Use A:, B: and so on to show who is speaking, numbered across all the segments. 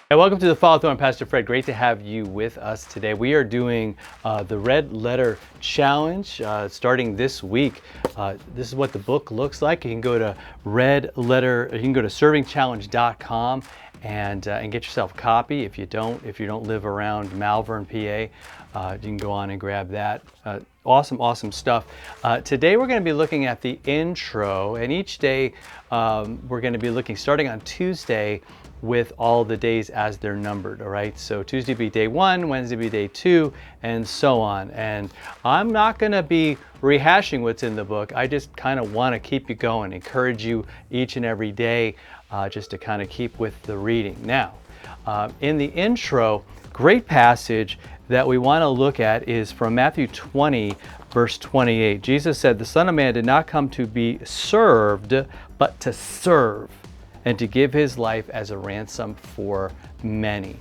A: And welcome to the Follow Through. I'm Pastor Fred. Great to have you with us today. We are doing the Red Letter Challenge starting this week. This is what the book looks like. You can go to servingchallenge.com and get yourself a copy. If you don't live around Malvern, PA, you can go on and grab that. Awesome stuff. Today we're going to be looking at the intro, and each day we're going to be looking, starting on Tuesday, with all the days as they're numbered. All right, so Tuesday be day 1, Wednesday be day 2, and so on. And I'm not going to be rehashing what's in the book. I just kind of want to keep you going, encourage you each and every day, just to kind of keep with the reading. Now, in the intro, great passage that we want to look at is from Matthew 20, verse 28. Jesus said, "The Son of Man did not come to be served, but to serve, and to give his life as a ransom for many."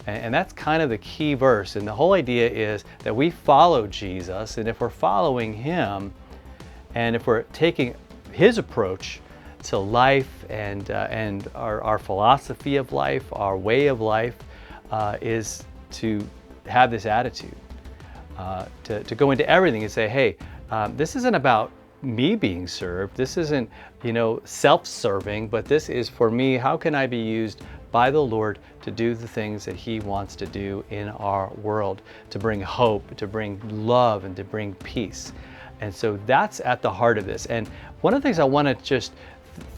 A: And that's kind of the key verse. And the whole idea is that we follow Jesus, and if we're following him, and if we're taking his approach to life and our philosophy of life, our way of life, is to have this attitude, to go into everything and say, hey, this isn't about me being served. This isn't, self-serving, but this is for me. How can I be used by the Lord to do the things that he wants to do in our world, to bring hope, to bring love, and to bring peace? And so that's at the heart of this. And one of the things I want to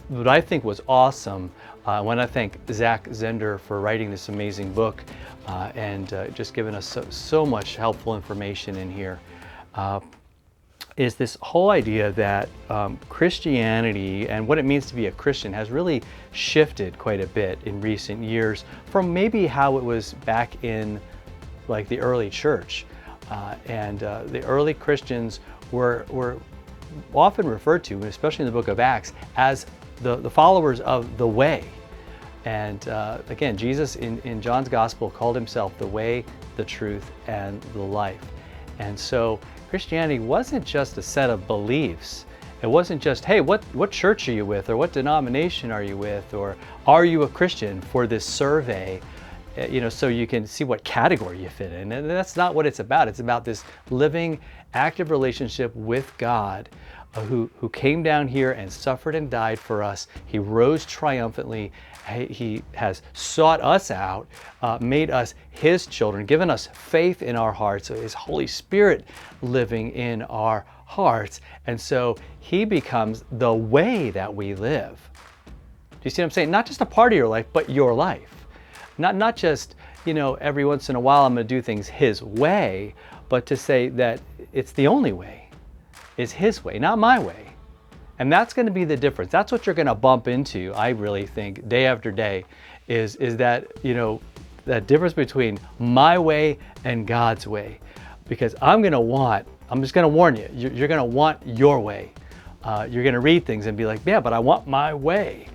A: what I think was awesome, I want to thank Zach Zender for writing this amazing book and just giving us so much helpful information in here. Is this whole idea that Christianity and what it means to be a Christian has really shifted quite a bit in recent years from maybe how it was back in like the early church. The early Christians were often referred to, especially in the book of Acts, as the followers of the way. And again, Jesus in John's gospel called himself the way, the truth, and the life. And so Christianity wasn't just a set of beliefs. It wasn't just, hey, what church are you with, or what denomination are you with, or are you a Christian, for this survey, so you can see what category you fit in. And that's not what it's about. It's about this living, active relationship with God, who came down here and suffered and died for us. He rose triumphantly. He has sought us out, made us his children, given us faith in our hearts, so his Holy Spirit living in our hearts. And so he becomes the way that we live. Do you see what I'm saying? Not just a part of your life, but your life. Not just, every once in a while I'm going to do things his way, but to say that it's the only way. Is his way, not my way. And that's going to be the difference. That's what you're going to bump into, I really think, day after day, is that, that difference between my way and God's way. Because I'm just going to warn you, you're going to want your way. You're going to read things and be like, yeah, but I want my way.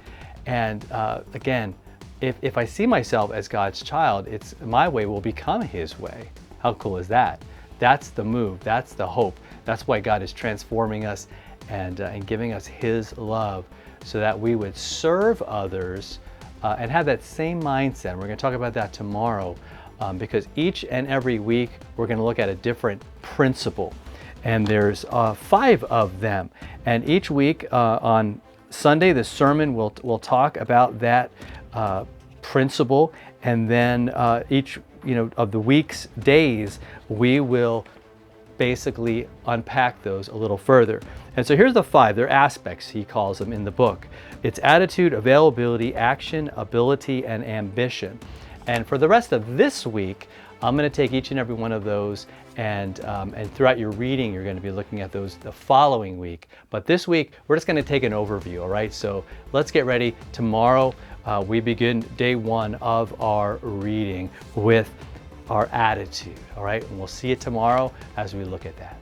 A: And again, if I see myself as God's child, my way will become his way. How cool is that? That's the move. That's the hope. That's why God is transforming us and giving us his love, so that we would serve others and have that same mindset. We're going to talk about that tomorrow, because each and every week we're going to look at a different principle. And there's 5 of them. And each week on Sunday, the sermon will talk about that principle. And then each of the week's days, we will basically unpack those a little further. And so here's the 5. They're aspects, he calls them in the book. It's attitude, availability, action, ability, and ambition. And for the rest of this week, I'm going to take each and every one of those, and throughout your reading, you're going to be looking at those the following week. But this week, we're just going to take an overview, all right? So let's get ready. Tomorrow, we begin day 1 of our reading with our attitude, all right? And we'll see you tomorrow as we look at that.